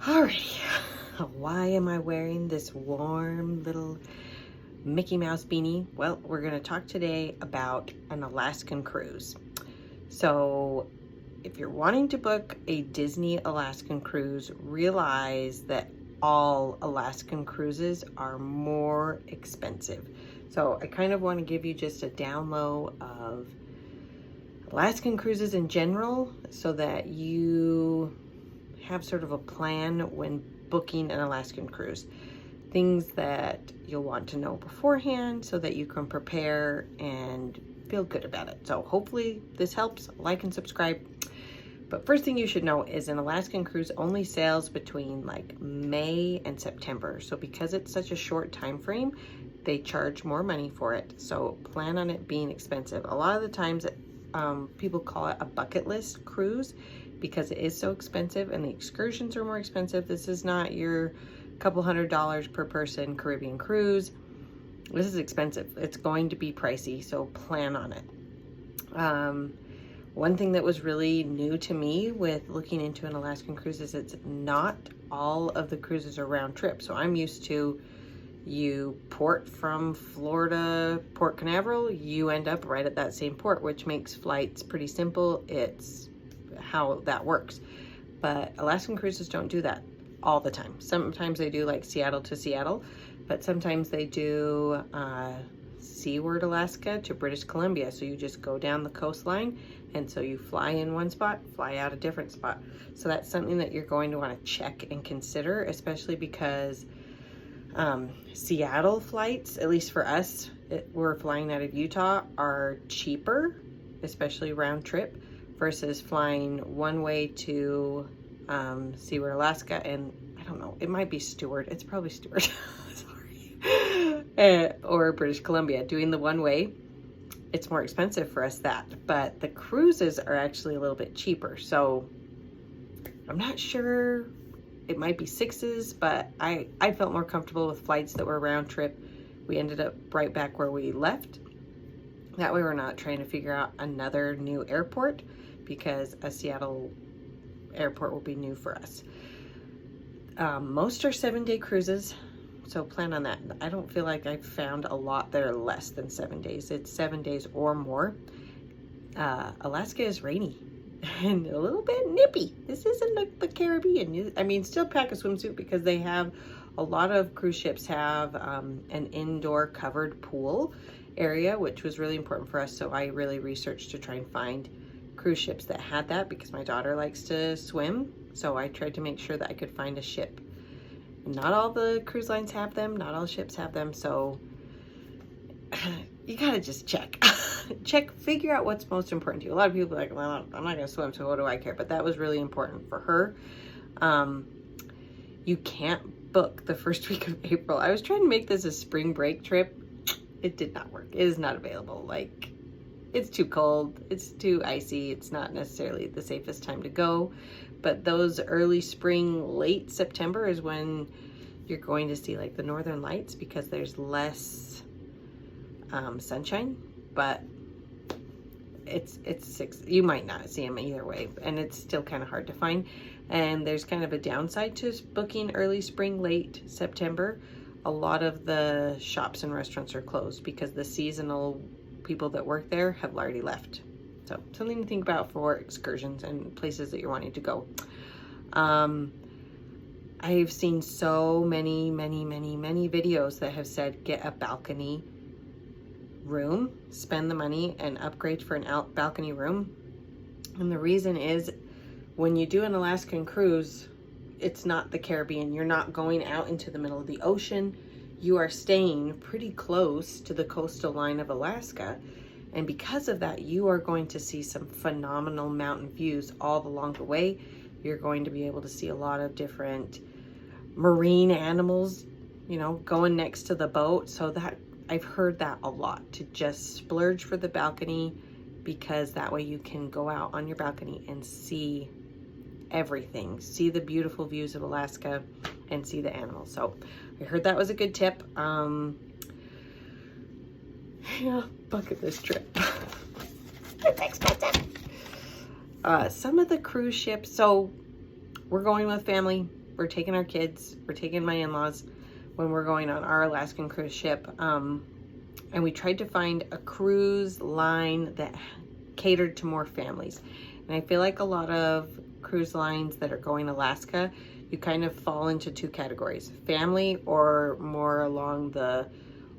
Alrighty, why am I wearing this warm little Mickey Mouse beanie? Well, we're going to talk today about an Alaskan cruise. So if you're wanting to book a Disney Alaskan cruise, realize that all Alaskan cruises are more expensive. So I kind of want to give you just a down low of Alaskan cruises in general so that you have sort of a plan when booking an Alaskan cruise. Things that you'll want to know beforehand so that you can prepare and feel good about it. So hopefully this helps. Like and subscribe. But first thing you should know is an Alaskan cruise only sails between like May and September. So because it's such a short time frame, they charge more money for it. So plan on it being expensive. A lot of the times people call it a bucket list cruise because it is so expensive and the excursions are more expensive. This is not your couple $100 per person Caribbean cruise. This is expensive. It's going to be pricey, so plan on it. One thing that was really new to me with looking into an Alaskan cruise is it's not all of the cruises are round trip. So I'm used to you port from Florida, Port Canaveral, you end up right at that same port, which makes flights pretty simple. It's how that works. But Alaskan cruises don't do that all the time. Sometimes they do like Seattle to Seattle, but sometimes they do Seaward, Alaska to British Columbia. So you just go down the coastline, and so you fly in one spot, fly out a different spot. So that's something that you're going to want to check and consider, especially because Seattle flights, at least for us, we're flying out of Utah, are cheaper, especially round trip, versus flying one way to Seaward, Alaska, and I don't know, it might be Stewart. It's probably Stewart. Sorry. Or British Columbia. Doing the one way, it's more expensive for us but the cruises are actually a little bit cheaper. So I'm not sure. It might be sixes, but I felt more comfortable with flights that were round trip. We ended up right back where we left. That way we're not trying to figure out another new airport, because a Seattle airport will be new for us. Most are 7-day cruises, so plan on that. I don't feel like I've found a lot that are less than 7 days. It's 7 days or more. Alaska is rainy and a little bit nippy. This isn't the Caribbean. I mean, still pack a swimsuit because they have, a lot of cruise ships have an indoor covered pool area, which was really important for us. So I really researched to try and find cruise ships that had that because my daughter likes to swim. So I tried to make sure that I could find a ship. Not all the cruise lines have them, not all ships have them. So you gotta just check. Figure out what's most important to you. A lot of people are like, well, I'm not gonna swim, so what do I care? But that was really important for her. You can't book the first week of April. I was trying to make this a spring break trip. It did not work. It is not available. Like, it's too cold, it's too icy, it's not necessarily the safest time to go. But those early spring, late September is when you're going to see like the northern lights, because there's less sunshine. But it's you might not see them either way, and it's still kind of hard to find. And there's kind of a downside to booking early spring, late September. A lot of the shops and restaurants are closed because the seasonal people that work there have already left. So something to think about for excursions and places that you're wanting to go. I've seen so many videos that have said get a balcony room, spend the money and upgrade for an balcony room. And the reason is, when you do an Alaskan cruise, it's not the Caribbean. You're not going out into the middle of the ocean. You are staying pretty close to the coastal line of Alaska. And because of that, you are going to see some phenomenal mountain views all along the way. You're going to be able to see a lot of different marine animals, you know, going next to the boat. So that, I've heard that a lot, to just splurge for the balcony, because that way you can go out on your balcony and see everything, see the beautiful views of Alaska and see the animals. So I heard that was a good tip. Yeah, bucket list trip. It's expensive. Some of the cruise ships, so we're going with family. we're taking our kids, we're taking my in-laws when we're going on our Alaskan cruise ship. And we tried to find a cruise line that catered to more families. And I feel like a lot of cruise lines that are going Alaska, you kind of fall into two categories: family or more along the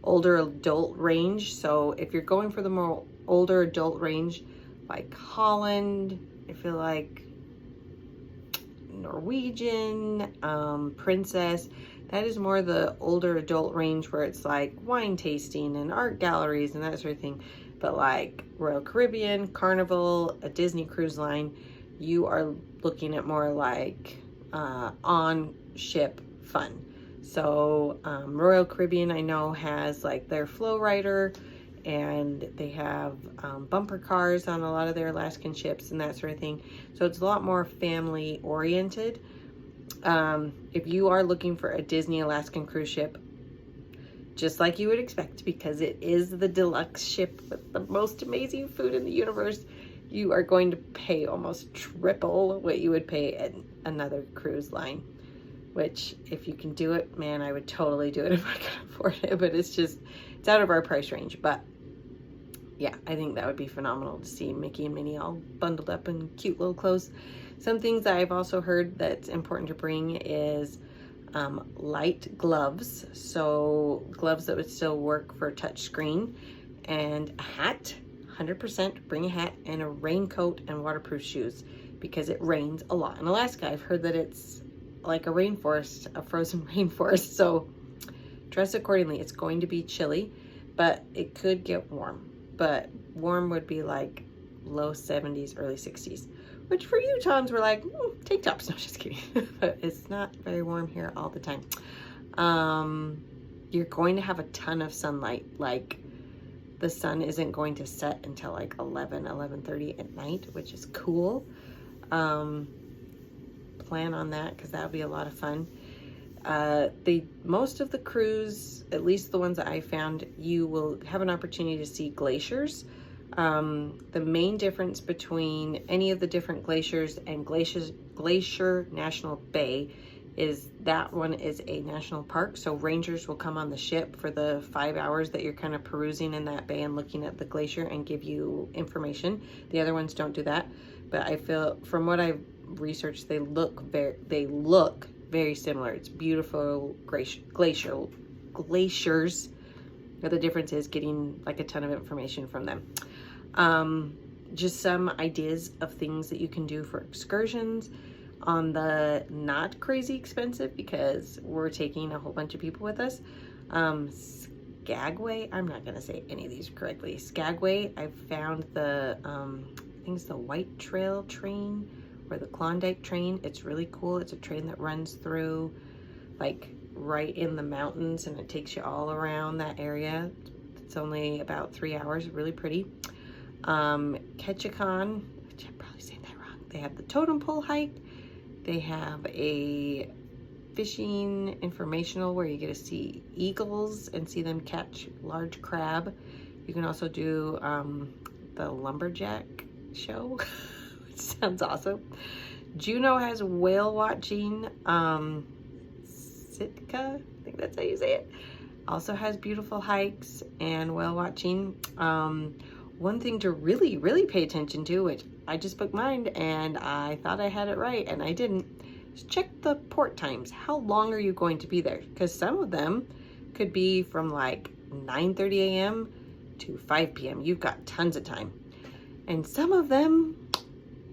older adult range. So if you're going for the more older adult range, like Holland, I feel like Norwegian, Princess, that is more the older adult range where it's like wine tasting and art galleries and that sort of thing. But like Royal Caribbean, Carnival, a Disney cruise line, you are looking at more like on ship fun. So Royal Caribbean, I know, has like their Flow Rider, and they have bumper cars on a lot of their Alaskan ships and that sort of thing. So it's a lot more family oriented. If you are looking for a Disney Alaskan cruise ship, just like you would expect, because it is the deluxe ship with the most amazing food in the universe, you are going to pay almost triple what you would pay at another cruise line. Which, if you can do it, man, I would totally do it if I could afford it. But it's out of our price range. But yeah, I think that would be phenomenal to see Mickey and Minnie all bundled up in cute little clothes. Some things that I've also heard that's important to bring is light gloves. So gloves that would still work for a touch screen, and a hat. 100% bring a hat, and a raincoat and waterproof shoes, because it rains a lot in Alaska. I've heard that it's like a rainforest, a frozen rainforest. So dress accordingly. It's going to be chilly, but it could get warm. But warm would be like low 70s, early 60s, which for Utahns we're like, tank tops. No, just kidding. But it's not very warm here all the time. You're going to have a ton of sunlight. Like, the sun isn't going to set until like 11:30 at night, which is cool. Plan on that, because that would be a lot of fun. Most of the cruise, at least the ones that I found, you will have an opportunity to see glaciers. The main difference between any of the different glaciers and Glacier National Bay is that one is a national park. So rangers will come on the ship for the 5 hours that you're kind of perusing in that bay and looking at the glacier and give you information. The other ones don't do that, but I feel from what I've researched, they look very similar. It's beautiful glaciers, but the difference is getting like a ton of information from them. Just some ideas of things that you can do for excursions on the not crazy expensive, because we're taking a whole bunch of people with us. Skagway, I'm not gonna say any of these correctly. Skagway, I've found the I think it's the White Trail train or the Klondike train. It's really cool. It's a train that runs through like right in the mountains, and it takes you all around that area. It's only about 3 hours. Really pretty. Ketchikan, which I'm probably saying that wrong. They have the totem pole hike. They have a fishing informational where you get to see eagles and see them catch large crab. You can also do the lumberjack show, which sounds awesome. Juneau has whale watching. Sitka, I think that's how you say it, also has beautiful hikes and whale watching. One thing to really pay attention to, which I just booked mine and I thought I had it right and I didn't, is check the port times. How long are you going to be there? Because some of them could be from like 9:30 a.m. to 5 p.m. You've got tons of time. And some of them,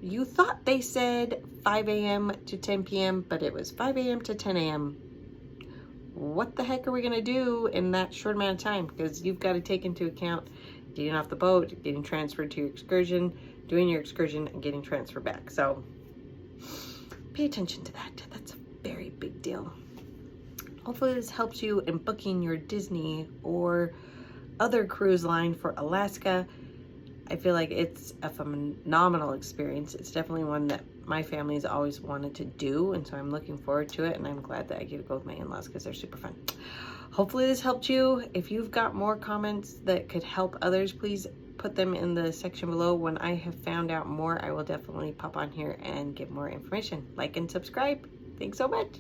you thought they said 5 a.m. to 10 p.m., but it was 5 a.m. to 10 a.m. What the heck are we gonna do in that short amount of time? Because you've got to take into account getting off the boat, getting transferred to your excursion, doing your excursion, and getting transferred back. So pay attention to that. That's a very big deal. Hopefully this helps you in booking your Disney or other cruise line for Alaska. I feel like it's a phenomenal experience. It's definitely one that my family's always wanted to do, and so I'm looking forward to it, and I'm glad that I get to go with my in-laws because they're super fun. Hopefully this helped you. If you've got more comments that could help others, please put them in the section below. When I have found out more, I will definitely pop on here and give more information. Like and subscribe. Thanks so much.